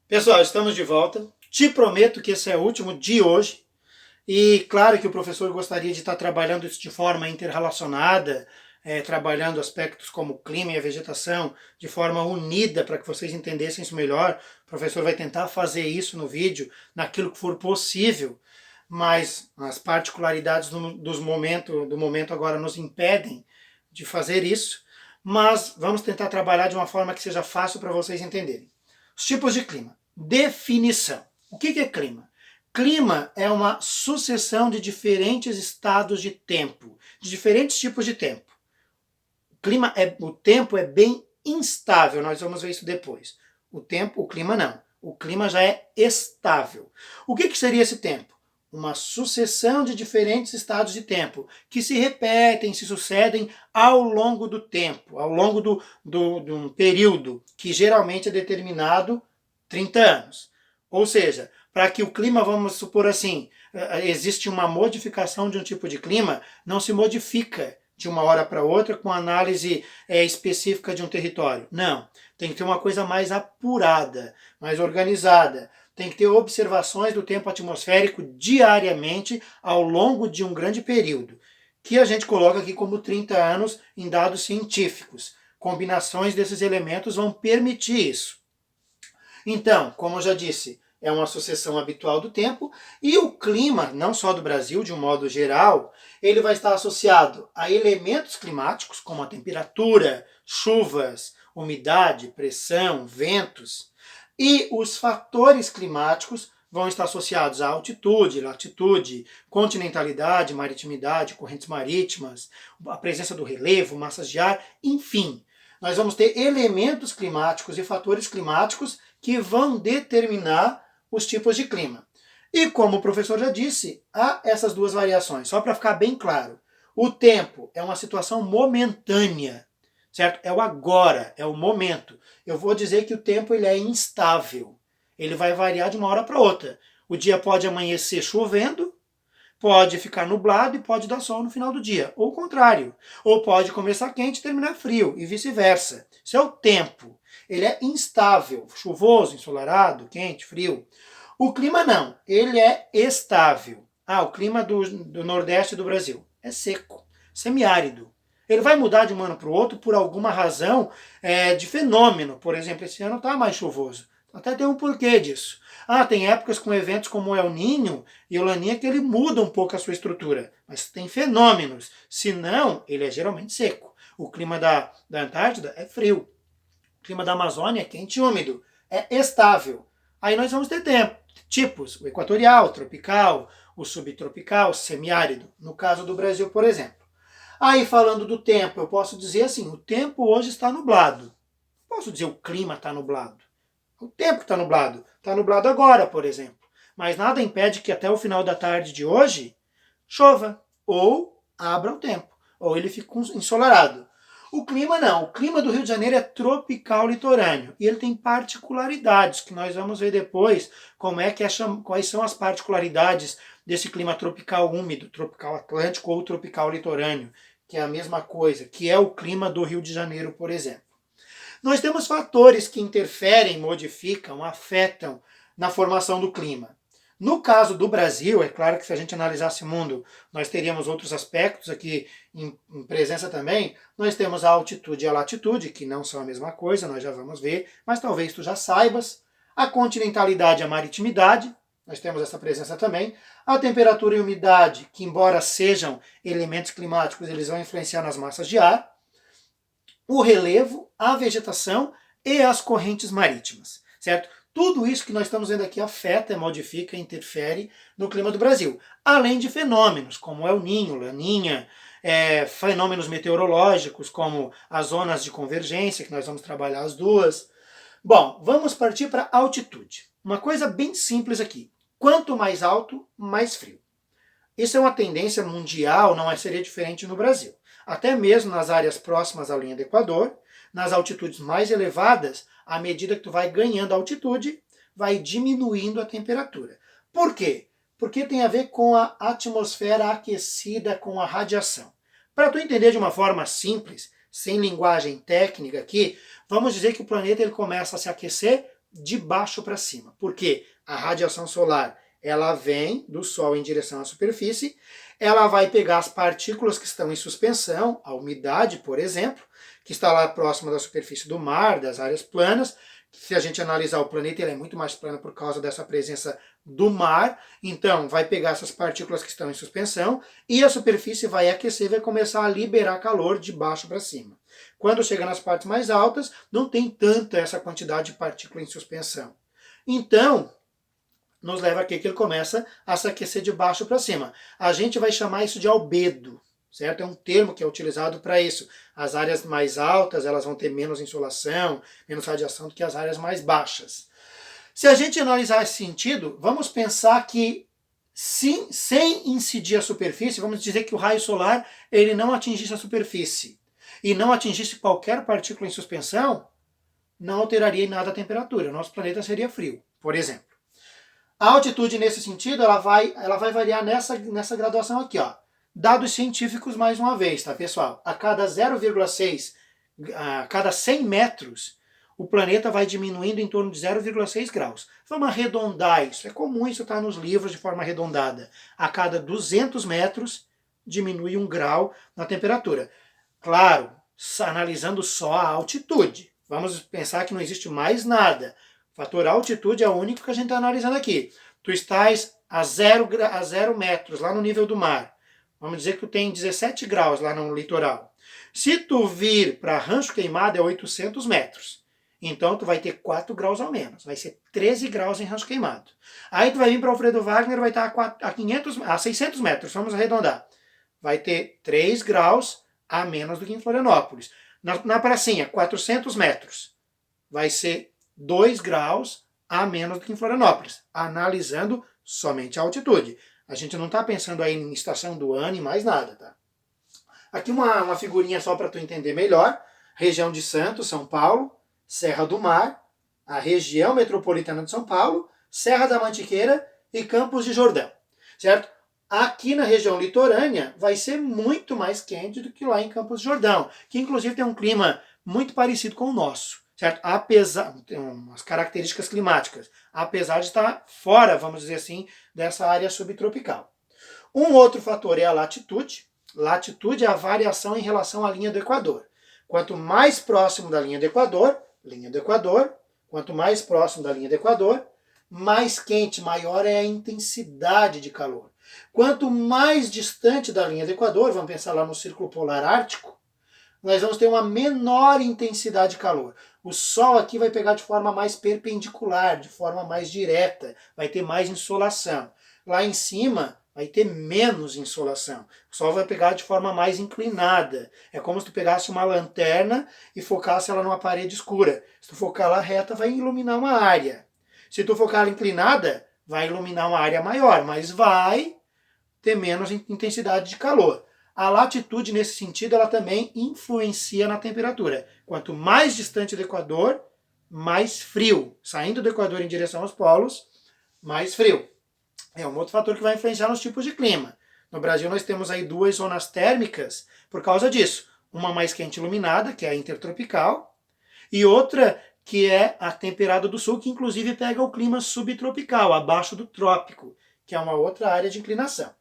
Pessoal, estamos de volta. Te prometo que esse é o último de hoje. E claro que o professor gostaria de estar trabalhando isso de forma interrelacionada, trabalhando aspectos como o clima e a vegetação de forma unida para que vocês entendessem isso melhor. O professor vai tentar fazer isso no vídeo, naquilo que for possível, mas as particularidades do momento agora nos impedem de fazer isso. Mas vamos tentar trabalhar de uma forma que seja fácil para vocês entenderem. Os tipos de clima. Definição. O que é clima? Clima é uma sucessão de diferentes estados de tempo, de diferentes tipos de tempo. O tempo é bem instável, nós vamos ver isso depois. O clima não. O clima já é estável. O que seria esse tempo? Uma sucessão de diferentes estados de tempo que se repetem, se sucedem ao longo do tempo, ao longo de um período que geralmente é determinado 30 anos. Ou seja, para que o clima, vamos supor assim, existe uma modificação de um tipo de clima, não se modifica de uma hora para outra com análise específica de um território. Não, tem que ter uma coisa mais apurada, mais organizada. Tem que ter observações do tempo atmosférico diariamente ao longo de um grande período, que a gente coloca aqui como 30 anos em dados científicos. Combinações desses elementos vão permitir isso. Então, como eu já disse, é uma sucessão habitual do tempo e o clima, não só do Brasil, de um modo geral, ele vai estar associado a elementos climáticos, como a temperatura, chuvas, umidade, pressão, ventos, e os fatores climáticos vão estar associados à altitude, latitude, continentalidade, maritimidade, correntes marítimas, a presença do relevo, massas de ar, enfim. Nós vamos ter elementos climáticos e fatores climáticos que vão determinar os tipos de clima. E como o professor já disse, há essas duas variações, só para ficar bem claro. O tempo é uma situação momentânea, certo? É o agora, é o momento. Eu vou dizer que o tempo ele é instável. Ele vai variar de uma hora para outra. O dia pode amanhecer chovendo, pode ficar nublado e pode dar sol no final do dia. Ou o contrário. Ou pode começar quente e terminar frio, e vice-versa. Isso é o tempo. Ele é instável, chuvoso, ensolarado, quente, frio. O clima não, ele é estável. O clima do Nordeste do Brasil é seco, semiárido. Ele vai mudar de um ano para o outro por alguma razão de fenômeno. Por exemplo, esse ano está mais chuvoso. Até tem um porquê disso. Tem épocas com eventos como o El Niño e o Laninha que ele muda um pouco a sua estrutura. Mas tem fenômenos. Se não, ele é geralmente seco. O clima da Antártida é frio. O clima da Amazônia é quente e úmido. É estável. Aí nós vamos ter tipos. O equatorial, o tropical, o subtropical, o semiárido. No caso do Brasil, por exemplo. Aí falando do tempo, eu posso dizer assim, o tempo hoje está nublado. Posso dizer o clima está nublado. O tempo está nublado. Está nublado agora, por exemplo. Mas nada impede que até o final da tarde de hoje chova ou abra o tempo, ou ele fique ensolarado. O clima não. O clima do Rio de Janeiro é tropical litorâneo e ele tem particularidades que nós vamos ver depois quais são as particularidades desse clima tropical úmido, tropical atlântico ou tropical litorâneo, que é a mesma coisa, que é o clima do Rio de Janeiro, por exemplo. Nós temos fatores que interferem, modificam, afetam na formação do clima. No caso do Brasil, é claro que se a gente analisasse o mundo, nós teríamos outros aspectos aqui em presença também. Nós temos a altitude e a latitude, que não são a mesma coisa, nós já vamos ver, mas talvez tu já saibas. A continentalidade e a maritimidade, nós temos essa presença também. A temperatura e umidade, que embora sejam elementos climáticos, eles vão influenciar nas massas de ar. O relevo, a vegetação e as correntes marítimas, certo? Tudo isso que nós estamos vendo aqui afeta, modifica, interfere no clima do Brasil. Além de fenômenos como El Niño, Laninha, fenômenos meteorológicos como as zonas de convergência, que nós vamos trabalhar as duas. Bom, vamos partir para a altitude. Uma coisa bem simples aqui. Quanto mais alto, mais frio. Isso é uma tendência mundial, não seria diferente no Brasil. Até mesmo nas áreas próximas à linha do Equador, nas altitudes mais elevadas, à medida que tu vai ganhando altitude, vai diminuindo a temperatura. Por quê? Porque tem a ver com a atmosfera aquecida com a radiação. Para tu entender de uma forma simples, sem linguagem técnica aqui, vamos dizer que o planeta ele começa a se aquecer de baixo para cima. Por quê? A radiação solar, ela vem do Sol em direção à superfície, ela vai pegar as partículas que estão em suspensão, a umidade, por exemplo, que está lá próxima da superfície do mar, das áreas planas. Se a gente analisar o planeta, ele é muito mais plano por causa dessa presença do mar. Então, vai pegar essas partículas que estão em suspensão e a superfície vai aquecer, vai começar a liberar calor de baixo para cima. Quando chega nas partes mais altas, não tem tanta essa quantidade de partícula em suspensão. Então, nos leva aqui que ele começa a se aquecer de baixo para cima. A gente vai chamar isso de albedo, certo? É um termo que é utilizado para isso. As áreas mais altas, elas vão ter menos insolação, menos radiação do que as áreas mais baixas. Se a gente analisar esse sentido, vamos pensar que sim, sem incidir a superfície, vamos dizer que o raio solar ele não atingisse a superfície e não atingisse qualquer partícula em suspensão, não alteraria em nada a temperatura. Nosso planeta seria frio, por exemplo. A altitude, nesse sentido, ela vai variar nessa graduação aqui, ó. Dados científicos mais uma vez, tá, pessoal? A cada 0,6, a cada 100 metros, o planeta vai diminuindo em torno de 0,6 graus. Vamos arredondar isso. É comum isso estar nos livros de forma arredondada. A cada 200 metros, diminui 1 grau na temperatura. Claro, analisando só a altitude. Vamos pensar que não existe mais nada. O fator altitude é o único que a gente está analisando aqui. Tu estás a 0 metros, lá no nível do mar. Vamos dizer que tu tem 17 graus lá no litoral. Se tu vir para Rancho Queimado, é 800 metros. Então tu vai ter 4 graus ao menos. Vai ser 13 graus em Rancho Queimado. Aí tu vai vir para Alfredo Wagner, vai estar a 600 metros. Vamos arredondar. Vai ter 3 graus a menos do que em Florianópolis. Na pracinha, 400 metros. Vai ser 2 graus a menos do que em Florianópolis, analisando somente a altitude. A gente não está pensando aí em estação do ano e mais nada, tá? Aqui uma figurinha só para tu entender melhor. Região de Santos, São Paulo, Serra do Mar, a região metropolitana de São Paulo, Serra da Mantiqueira e Campos de Jordão, certo? Aqui na região litorânea vai ser muito mais quente do que lá em Campos de Jordão, que inclusive tem um clima muito parecido com o nosso, certo? Apesar, tem umas características climáticas, apesar de estar fora, vamos dizer assim, dessa área subtropical. Um outro fator é a latitude. Latitude é a variação em relação à linha do Equador. Quanto mais próximo da linha do Equador, quanto mais próximo da linha do Equador, mais quente, maior é a intensidade de calor. Quanto mais distante da linha do Equador, vamos pensar lá no Círculo Polar Ártico, nós vamos ter uma menor intensidade de calor. O Sol aqui vai pegar de forma mais perpendicular, de forma mais direta, vai ter mais insolação. Lá em cima vai ter menos insolação. O Sol vai pegar de forma mais inclinada. É como se tu pegasse uma lanterna e focasse ela numa parede escura. Se tu focar ela reta, vai iluminar uma área. Se tu focar ela inclinada, vai iluminar uma área maior, mas vai ter menos intensidade de calor. A latitude, nesse sentido, ela também influencia na temperatura. Quanto mais distante do Equador, mais frio. Saindo do Equador em direção aos polos, mais frio. É um outro fator que vai influenciar nos tipos de clima. No Brasil nós temos aí 2 zonas térmicas por causa disso. Uma mais quente iluminada, que é a intertropical, e outra que é a temperada do sul, que inclusive pega o clima subtropical, abaixo do trópico, que é uma outra área de inclinação.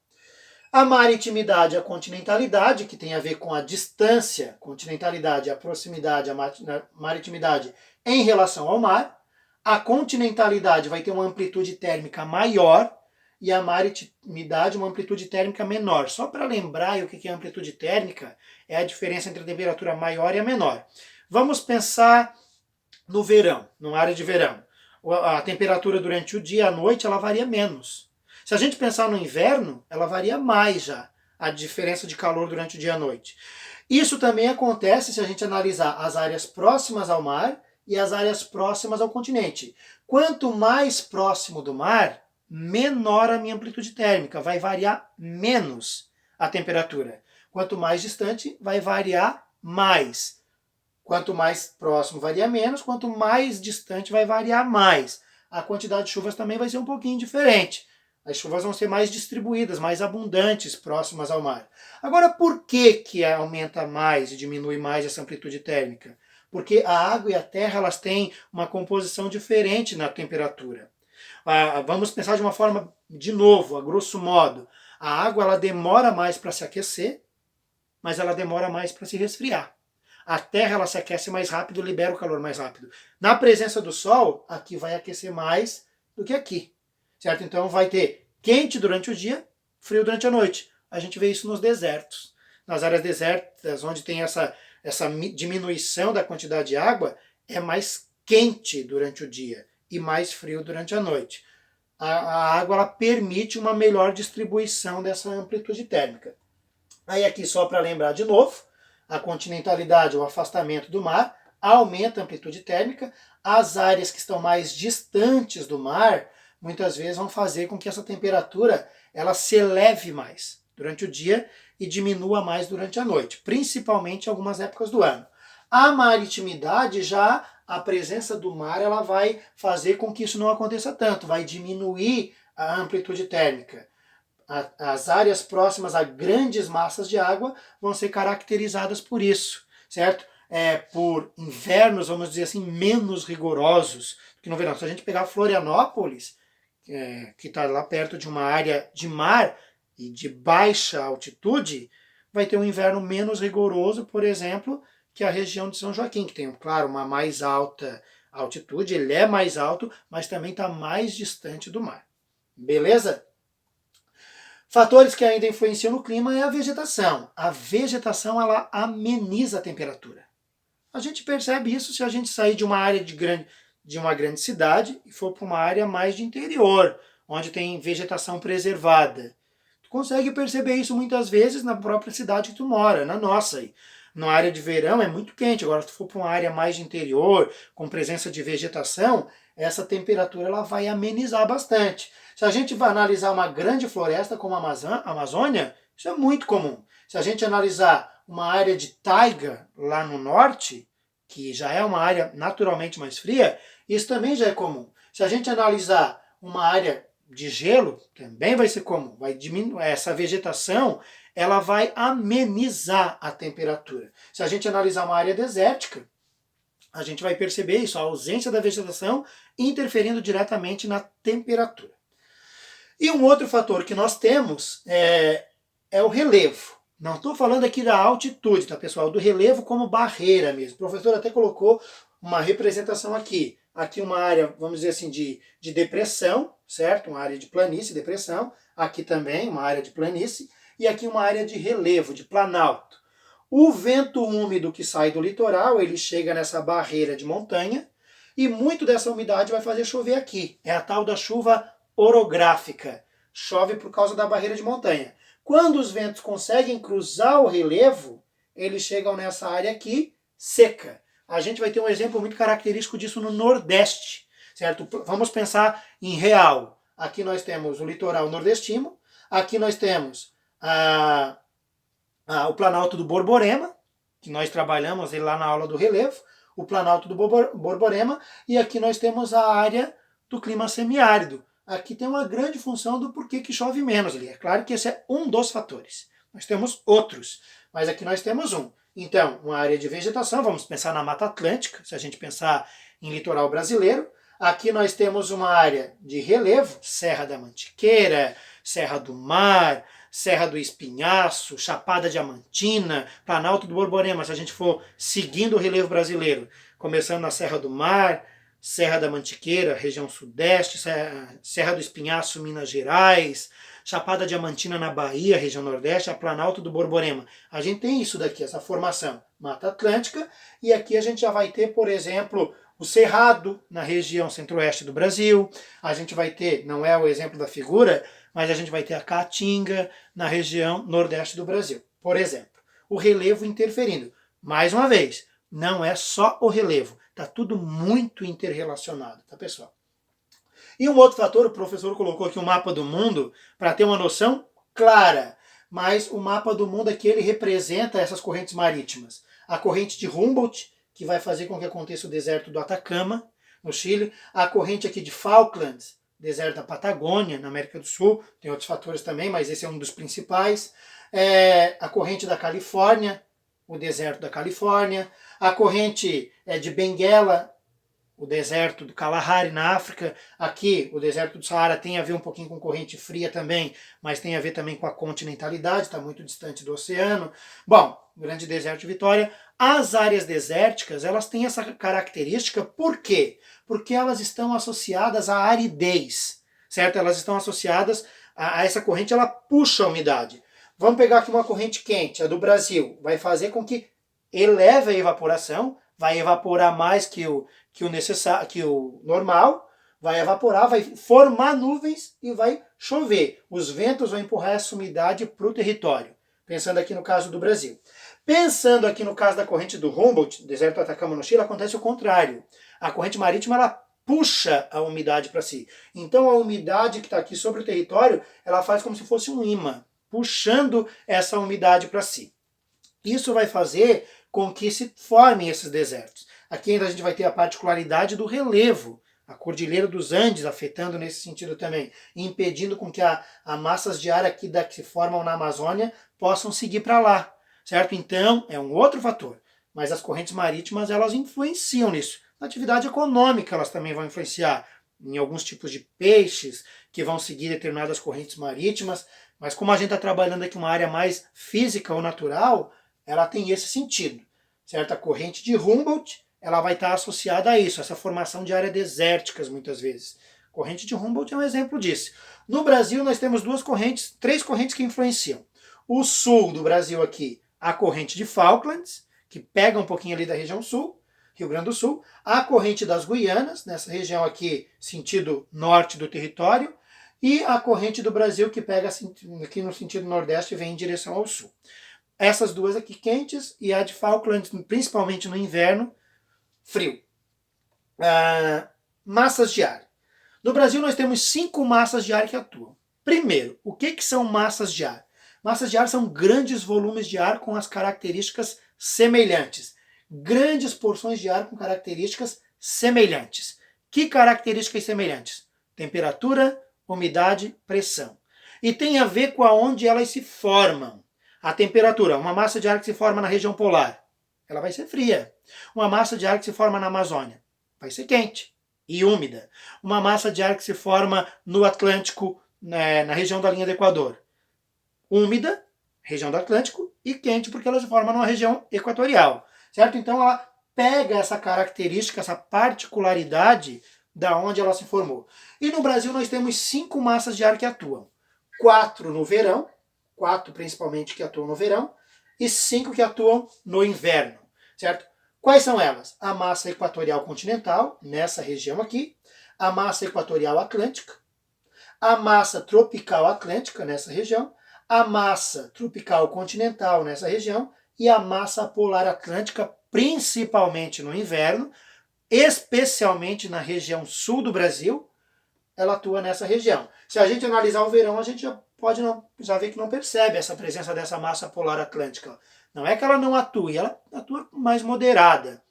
A maritimidade e a continentalidade, que tem a ver com a distância, continentalidade, a proximidade, a maritimidade em relação ao mar. A continentalidade vai ter uma amplitude térmica maior e a maritimidade uma amplitude térmica menor. Só para lembrar o que é amplitude térmica, é a diferença entre a temperatura maior e a menor. Vamos pensar no verão, numa área de verão. A temperatura durante o dia e a noite ela varia menos. Se a gente pensar no inverno, ela varia mais já, a diferença de calor durante o dia e a noite. Isso também acontece se a gente analisar as áreas próximas ao mar e as áreas próximas ao continente. Quanto mais próximo do mar, menor a minha amplitude térmica, vai variar menos a temperatura. Quanto mais distante, vai variar mais. Quanto mais próximo, varia menos, quanto mais distante, vai variar mais. A quantidade de chuvas também vai ser um pouquinho diferente. As chuvas vão ser mais distribuídas, mais abundantes, próximas ao mar. Agora, por que aumenta mais e diminui mais essa amplitude térmica? porque a água e a terra elas têm uma composição diferente na temperatura. Vamos pensar de uma forma, de novo, a grosso modo. A água ela demora mais para se aquecer, mas ela demora mais para se resfriar. A terra ela se aquece mais rápido, libera o calor mais rápido. Na presença do sol, aqui vai aquecer mais do que aqui, certo? Então vai ter quente durante o dia, frio durante a noite. A gente vê isso nos desertos. Nas áreas desertas, onde tem essa diminuição da quantidade de água, é mais quente durante o dia e mais frio durante a noite. A água ela permite uma melhor distribuição dessa amplitude térmica. Aí aqui só para lembrar de novo, a continentalidade, o afastamento do mar, aumenta a amplitude térmica. As áreas que estão mais distantes do mar, muitas vezes vão fazer com que essa temperatura ela se eleve mais durante o dia e diminua mais durante a noite, principalmente em algumas épocas do ano. A maritimidade já, a presença do mar, ela vai fazer com que isso não aconteça tanto, vai diminuir a amplitude térmica. As áreas próximas a grandes massas de água vão ser caracterizadas por isso, certo? Por invernos, vamos dizer assim, menos rigorosos que no verão. Se a gente pegar Florianópolis, que está lá perto de uma área de mar e de baixa altitude, vai ter um inverno menos rigoroso, por exemplo, que a região de São Joaquim, que tem, claro, uma mais alta altitude, ele é mais alto, mas também está mais distante do mar. Beleza? Fatores que ainda influenciam no clima é a vegetação. A vegetação ela ameniza a temperatura. A gente percebe isso se a gente sair de uma área de uma grande cidade e for para uma área mais de interior, onde tem vegetação preservada. Tu consegue perceber isso muitas vezes na própria cidade que tu mora, na nossa aí. Na área de verão é muito quente, agora se tu for para uma área mais de interior, com presença de vegetação, essa temperatura ela vai amenizar bastante. Se a gente vai analisar uma grande floresta como a Amazônia, isso é muito comum. Se a gente analisar uma área de taiga lá no norte, que já é uma área naturalmente mais fria, isso também já é comum. Se a gente analisar uma área de gelo, também vai ser comum. Vai diminuir essa vegetação, ela vai amenizar a temperatura. Se a gente analisar uma área desértica, a gente vai perceber isso, a ausência da vegetação interferindo diretamente na temperatura. E um outro fator que nós temos é o relevo. Não estou falando aqui da altitude, tá, pessoal? Do relevo como barreira mesmo. O professor até colocou uma representação aqui. Aqui uma área, vamos dizer assim, de depressão, certo? Uma área de planície, depressão. Aqui também uma área de planície. E aqui uma área de relevo, de planalto. O vento úmido que sai do litoral, ele chega nessa barreira de montanha e muito dessa umidade vai fazer chover aqui. É a tal da chuva orográfica. Chove por causa da barreira de montanha. Quando os ventos conseguem cruzar o relevo, eles chegam nessa área aqui seca. A gente vai ter um exemplo muito característico disso no Nordeste, certo? Vamos pensar em real. Aqui nós temos o litoral nordestino, aqui nós temos o Planalto do Borborema, que nós trabalhamos ele lá na aula do relevo, o Planalto do Borborema, e aqui nós temos a área do clima semiárido. Aqui tem uma grande função do porquê que chove menos ali. É claro que esse é um dos fatores. Nós temos outros, mas aqui nós temos um. Então, uma área de vegetação, vamos pensar na Mata Atlântica, se a gente pensar em litoral brasileiro. Aqui nós temos uma área de relevo, Serra da Mantiqueira, Serra do Mar, Serra do Espinhaço, Chapada Diamantina, Planalto do Borborema, se a gente for seguindo o relevo brasileiro, começando na Serra do Mar, Serra da Mantiqueira, região sudeste, Serra do Espinhaço, Minas Gerais, Chapada Diamantina na Bahia, região nordeste, a Planalto do Borborema. A gente tem isso daqui, essa formação, Mata Atlântica, e aqui a gente já vai ter, por exemplo, o Cerrado, na região centro-oeste do Brasil. A gente vai ter, não é o exemplo da figura, mas a gente vai ter a Caatinga, na região nordeste do Brasil, por exemplo. O relevo interferindo. Mais uma vez, não é só o relevo. Está tudo muito interrelacionado, tá, pessoal? E um outro fator, o professor colocou aqui um mapa do mundo para ter uma noção clara, mas o mapa do mundo aqui ele representa essas correntes marítimas. A corrente de Humboldt, que vai fazer com que aconteça o deserto do Atacama, no Chile, a corrente aqui de Falklands, deserto da Patagônia, na América do Sul, tem outros fatores também, mas esse é um dos principais. A corrente da Califórnia, o deserto da Califórnia. A corrente de Benguela, o deserto do Kalahari na África. Aqui, o deserto do Saara tem a ver um pouquinho com corrente fria também, mas tem a ver também com a continentalidade, está muito distante do oceano. Bom, o grande deserto de Vitória. As áreas desérticas, elas têm essa característica, por quê? Porque elas estão associadas à aridez, certo? Elas estão associadas a essa corrente, ela puxa a umidade. Vamos pegar aqui uma corrente quente, a do Brasil, vai fazer com que eleve a evaporação, vai evaporar mais que o necessário, que o normal, vai evaporar, vai formar nuvens e vai chover. Os ventos vão empurrar essa umidade para o território. Pensando aqui no caso do Brasil. Pensando aqui no caso da corrente do Humboldt, deserto do Atacama no Chile, acontece o contrário. A corrente marítima, ela puxa a umidade para si. Então a umidade que está aqui sobre o território, ela faz como se fosse um imã, puxando essa umidade para si. Isso vai fazer com que se formem esses desertos. Aqui ainda a gente vai ter a particularidade do relevo, a Cordilheira dos Andes afetando nesse sentido também, impedindo com que a massas de ar aqui que se formam na Amazônia possam seguir para lá, certo? Então, é um outro fator. Mas as correntes marítimas, elas influenciam nisso. Na atividade econômica, elas também vão influenciar em alguns tipos de peixes que vão seguir determinadas correntes marítimas. Mas como a gente está trabalhando aqui uma área mais física ou natural, ela tem esse sentido, certo? A corrente de Humboldt, ela vai estar associada a isso, essa formação de áreas desérticas, muitas vezes. A corrente de Humboldt é um exemplo disso. No Brasil, nós temos três correntes que influenciam. O sul do Brasil aqui, a corrente de Falklands, que pega um pouquinho ali da região sul, Rio Grande do Sul. A corrente das Guianas, nessa região aqui, sentido norte do território. E a corrente do Brasil, que pega aqui no sentido nordeste e vem em direção ao sul. Essas duas aqui quentes e a de Falklands, principalmente no inverno, frio. Massas de ar. No Brasil nós temos 5 massas de ar que atuam. Primeiro, o que são massas de ar? Massas de ar são grandes volumes de ar com as características semelhantes. Grandes porções de ar com características semelhantes. Que características semelhantes? Temperatura, umidade, pressão. E tem a ver com aonde elas se formam. A temperatura, uma massa de ar que se forma na região polar, ela vai ser fria. Uma massa de ar que se forma na Amazônia vai ser quente e úmida. Uma massa de ar que se forma no Atlântico, na região da linha do Equador, úmida, região do Atlântico, e quente porque ela se forma numa região equatorial, certo? Então ela pega essa característica, essa particularidade da onde ela se formou. E no Brasil nós temos 5 massas de ar que atuam. 4 no verão, 4 principalmente que atuam no verão, e 5 que atuam no inverno, certo? Quais são elas? A massa equatorial continental, nessa região aqui, a massa equatorial atlântica, a massa tropical atlântica, nessa região, a massa tropical continental, nessa região, e a massa polar atlântica, principalmente no inverno, especialmente na região sul do Brasil, ela atua nessa região. Se a gente analisar o verão, a gente já pode já ver que não percebe essa presença dessa massa polar atlântica. Não é que ela não atue, ela atua mais moderada.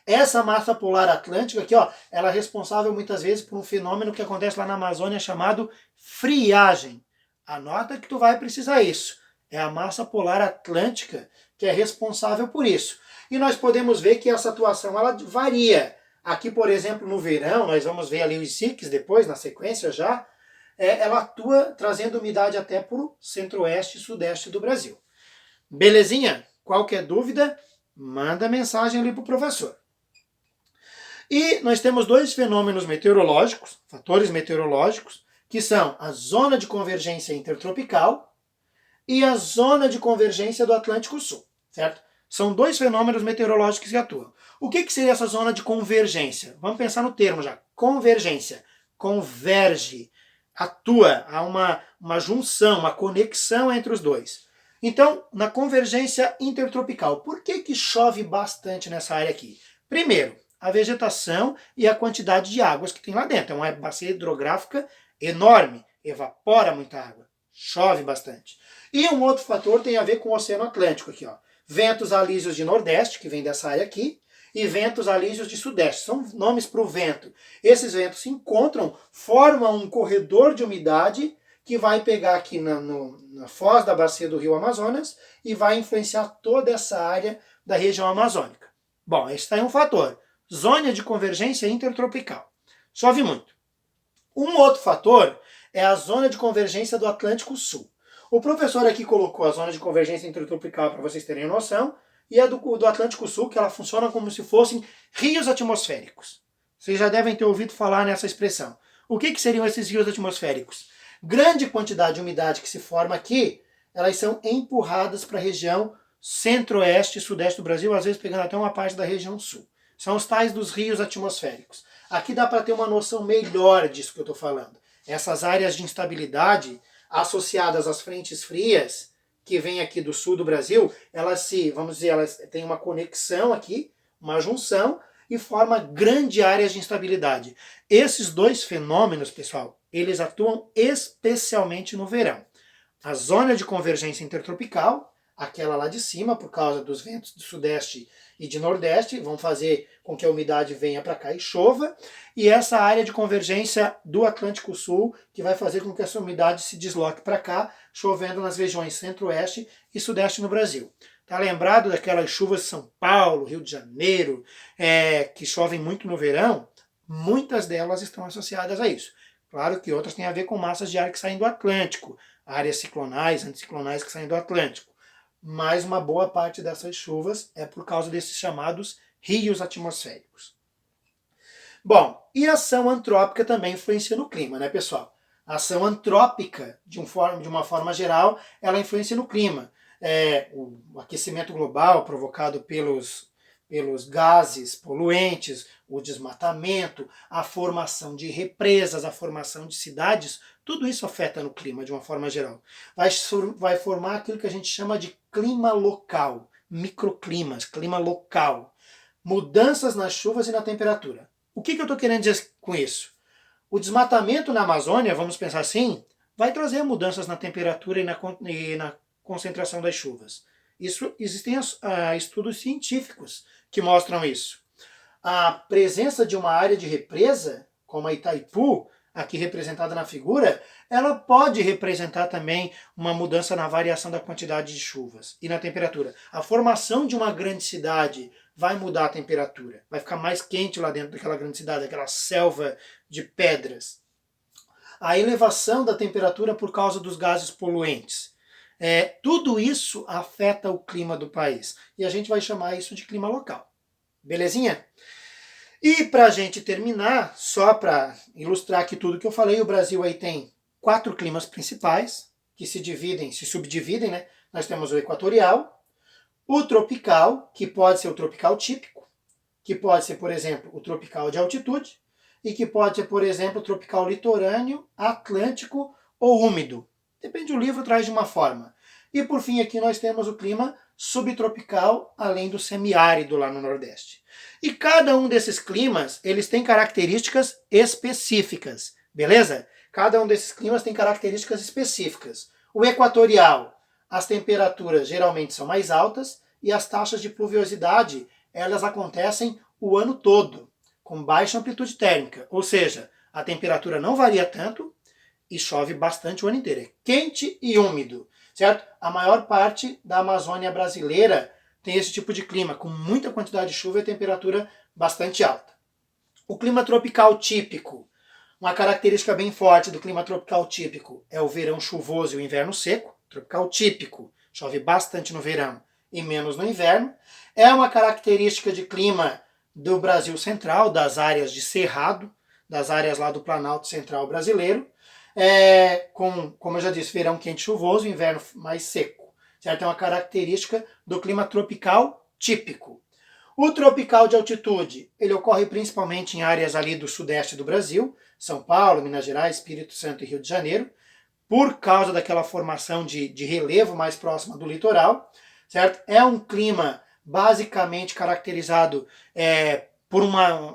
Essa massa polar atlântica aqui, ó, ela é responsável muitas vezes por um fenômeno que acontece lá na Amazônia chamado friagem. Anota que tu vai precisar isso. É a massa polar atlântica que é responsável por isso. E nós podemos ver que essa atuação ela varia. Aqui, por exemplo, no verão, nós vamos ver ali os SICs depois, na sequência já, ela atua trazendo umidade até para o centro-oeste e sudeste do Brasil. Belezinha? Qualquer dúvida, manda mensagem ali para o professor. E nós temos 2 fenômenos meteorológicos, fatores meteorológicos, que são a zona de convergência intertropical e a zona de convergência do Atlântico Sul, certo? São 2 fenômenos meteorológicos que atuam. O que seria essa zona de convergência? Vamos pensar no termo já. Convergência. Converge. Atua. Há uma junção, uma conexão entre os dois. Então, na convergência intertropical, por que chove bastante nessa área aqui? Primeiro, a vegetação e a quantidade de águas que tem lá dentro. É uma bacia hidrográfica enorme. Evapora muita água. Chove bastante. E um outro fator tem a ver com o Oceano Atlântico aqui, ó. Ventos alísios de nordeste, que vem dessa área aqui, e ventos alísios de sudeste. São nomes para o vento. Esses ventos se encontram, formam um corredor de umidade que vai pegar aqui na foz da bacia do rio Amazonas e vai influenciar toda essa área da região amazônica. Bom, esse está aí um fator. Zona de convergência intertropical. Chove muito. Um outro fator é a zona de convergência do Atlântico Sul. O professor aqui colocou a zona de convergência intertropical para vocês terem noção, e a do Atlântico Sul, que ela funciona como se fossem rios atmosféricos. Vocês já devem ter ouvido falar nessa expressão. O que seriam esses rios atmosféricos? Grande quantidade de umidade que se forma aqui, elas são empurradas para a região centro-oeste e sudeste do Brasil, às vezes pegando até uma parte da região sul. São os tais dos rios atmosféricos. Aqui dá para ter uma noção melhor disso que eu estou falando. Essas áreas de instabilidade associadas às frentes frias que vêm aqui do sul do Brasil, elas têm uma conexão aqui, uma junção, e forma grandes áreas de instabilidade. Esses dois fenômenos, pessoal, eles atuam especialmente no verão. A zona de convergência intertropical, aquela lá de cima, por causa dos ventos do sudeste e de nordeste, vão fazer com que a umidade venha para cá e chova, e essa área de convergência do Atlântico Sul, que vai fazer com que essa umidade se desloque para cá, chovendo nas regiões centro-oeste e sudeste no Brasil. Tá lembrado daquelas chuvas de São Paulo, Rio de Janeiro, que chovem muito no verão? Muitas delas estão associadas a isso. Claro que outras têm a ver com massas de ar que saem do Atlântico, áreas ciclonais, anticiclonais que saem do Atlântico. Mas uma boa parte dessas chuvas é por causa desses chamados rios atmosféricos. Bom, e a ação antrópica também influencia no clima, né, pessoal? A ação antrópica, de uma forma geral, ela influencia no clima. O aquecimento global provocado pelos gases poluentes, o desmatamento, a formação de represas, a formação de cidades, tudo isso afeta no clima de uma forma geral. Vai formar aquilo que a gente chama de clima local, microclimas, clima local. Mudanças nas chuvas e na temperatura. O que eu estou querendo dizer com isso? O desmatamento na Amazônia, vamos pensar assim, vai trazer mudanças na temperatura e na concentração das chuvas. Existem estudos científicos que mostram isso. A presença de uma área de represa, como a Itaipu, aqui representada na figura, ela pode representar também uma mudança na variação da quantidade de chuvas e na temperatura. A formação de uma grande cidade vai mudar a temperatura, vai ficar mais quente lá dentro daquela grande cidade, aquela selva de pedras. A elevação da temperatura por causa dos gases poluentes. Tudo isso afeta o clima do país. E a gente vai chamar isso de clima local. Belezinha? E para a gente terminar, só para ilustrar aqui tudo que eu falei, o Brasil aí tem 4 climas principais, que se subdividem, né? Nós temos o equatorial, o tropical, que pode ser o tropical típico, que pode ser, por exemplo, o tropical de altitude, e que pode ser, por exemplo, o tropical litorâneo, atlântico ou úmido. Depende do livro, traz de uma forma. E por fim aqui nós temos o clima subtropical, além do semiárido lá no Nordeste. E cada um desses climas, eles têm características específicas, beleza? Cada um desses climas tem características específicas. O equatorial, as temperaturas geralmente são mais altas e as taxas de pluviosidade, elas acontecem o ano todo, com baixa amplitude térmica, ou seja, a temperatura não varia tanto e chove bastante o ano inteiro. É quente e úmido, certo? A maior parte da Amazônia brasileira tem esse tipo de clima, com muita quantidade de chuva e temperatura bastante alta. O clima tropical típico, uma característica bem forte do clima tropical típico é o verão chuvoso e o inverno seco. Tropical típico, chove bastante no verão e menos no inverno. É uma característica de clima do Brasil central, das áreas de cerrado, das áreas lá do Planalto Central brasileiro. Como eu já disse, verão quente e chuvoso, inverno mais seco. Certo? É uma característica do clima tropical típico. O tropical de altitude, ele ocorre principalmente em áreas ali do sudeste do Brasil, São Paulo, Minas Gerais, Espírito Santo e Rio de Janeiro, por causa daquela formação de relevo mais próxima do litoral, certo? É um clima basicamente caracterizado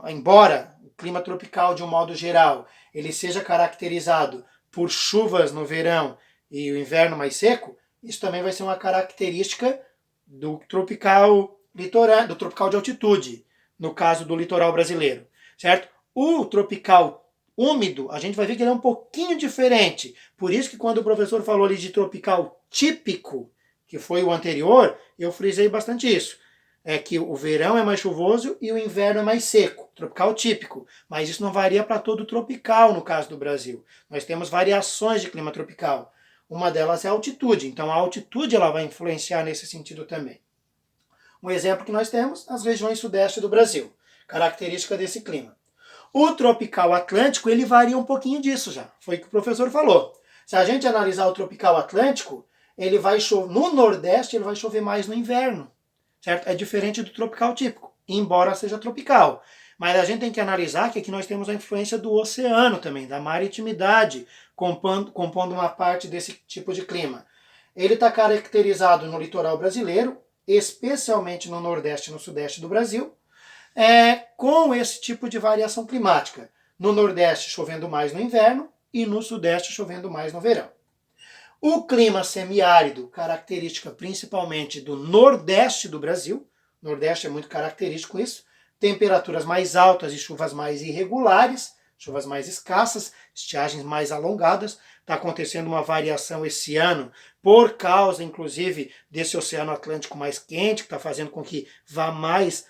embora o clima tropical de um modo geral, ele seja caracterizado por chuvas no verão e o inverno mais seco, isso também vai ser uma característica do tropical litorâneo, do tropical de altitude, no caso do litoral brasileiro, certo? O tropical úmido, a gente vai ver que ele é um pouquinho diferente. Por isso que quando o professor falou ali de tropical típico, que foi o anterior, eu frisei bastante isso. É que o verão é mais chuvoso e o inverno é mais seco, tropical típico. Mas isso não varia para todo o tropical no caso do Brasil. Nós temos variações de clima tropical. Uma delas é a altitude, então a altitude ela vai influenciar nesse sentido também. Um exemplo que nós temos, as regiões sudeste do Brasil, característica desse clima. O tropical atlântico, ele varia um pouquinho disso já, foi o que o professor falou. Se a gente analisar o tropical atlântico, ele vai chover, no nordeste ele vai chover mais no inverno, certo? É diferente do tropical típico, embora seja tropical. Mas a gente tem que analisar que aqui nós temos a influência do oceano também, da maritimidade, compondo uma parte desse tipo de clima. Ele está caracterizado no litoral brasileiro, especialmente no nordeste e no sudeste do Brasil, com esse tipo de variação climática. No nordeste chovendo mais no inverno e no sudeste chovendo mais no verão. O clima semiárido, característica principalmente do nordeste do Brasil, o nordeste é muito característico isso, temperaturas mais altas e chuvas mais irregulares, chuvas mais escassas, estiagens mais alongadas. Está acontecendo uma variação esse ano por causa, inclusive, desse Oceano Atlântico mais quente, que está fazendo com que vá mais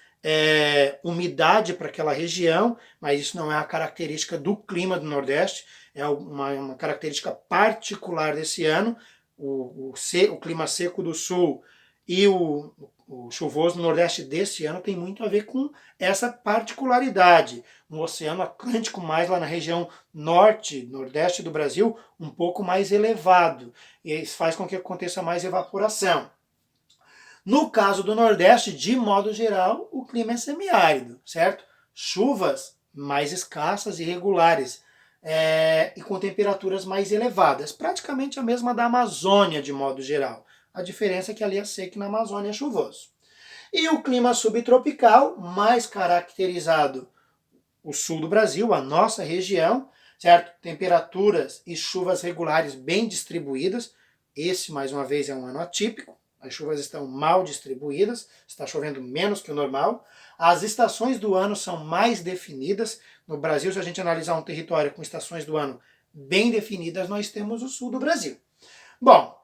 umidade para aquela região, mas isso não é a característica do clima do Nordeste, é uma característica particular desse ano. O clima seco do Sul e o chuvoso no Nordeste desse ano tem muito a ver com essa particularidade. Um Oceano Atlântico mais lá na região norte, nordeste do Brasil, um pouco mais elevado. E isso faz com que aconteça mais evaporação. No caso do Nordeste, de modo geral, o clima é semiárido, certo? Chuvas mais escassas e regulares, e com temperaturas mais elevadas. Praticamente a mesma da Amazônia, de modo geral. A diferença é que ali é seco e na Amazônia é chuvoso. E o clima subtropical, mais caracterizado o sul do Brasil, a nossa região, certo? Temperaturas e chuvas regulares bem distribuídas. Esse, mais uma vez, é um ano atípico. As chuvas estão mal distribuídas, está chovendo menos que o normal. As estações do ano são mais definidas. No Brasil, se a gente analisar um território com estações do ano bem definidas, nós temos o sul do Brasil. Bom,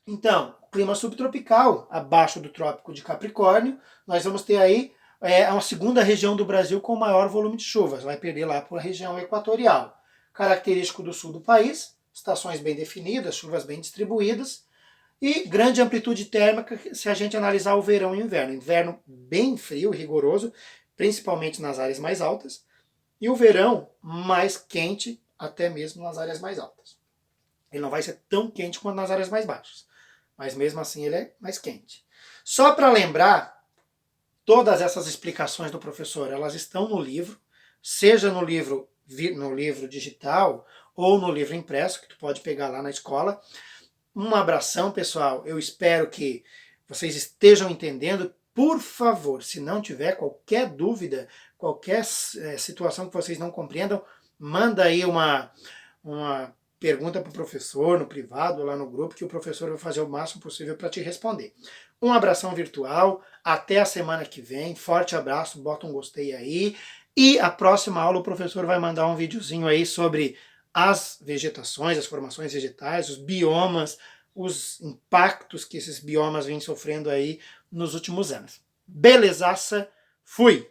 então, clima subtropical, abaixo do Trópico de Capricórnio, nós vamos ter aí a segunda região do Brasil com maior volume de chuvas, vai perder lá para a região equatorial. Característico do sul do país, estações bem definidas, chuvas bem distribuídas, e grande amplitude térmica se a gente analisar o verão e o inverno. Inverno bem frio e rigoroso, principalmente nas áreas mais altas, e o verão mais quente, até mesmo nas áreas mais altas. Ele não vai ser tão quente quanto nas áreas mais baixas, mas mesmo assim ele é mais quente. Só para lembrar, todas essas explicações do professor, elas estão no livro, seja no livro digital ou no livro impresso, que tu pode pegar lá na escola. Um abração, pessoal. Eu espero que vocês estejam entendendo. Por favor, se não tiver qualquer dúvida, qualquer situação que vocês não compreendam, manda aí uma pergunta para o professor no privado, lá no grupo, que o professor vai fazer o máximo possível para te responder. Um abração virtual, até a semana que vem, forte abraço, bota um gostei aí, e a próxima aula o professor vai mandar um videozinho aí sobre as vegetações, as formações vegetais, os biomas, os impactos que esses biomas vêm sofrendo aí nos últimos anos. Belezaça, fui!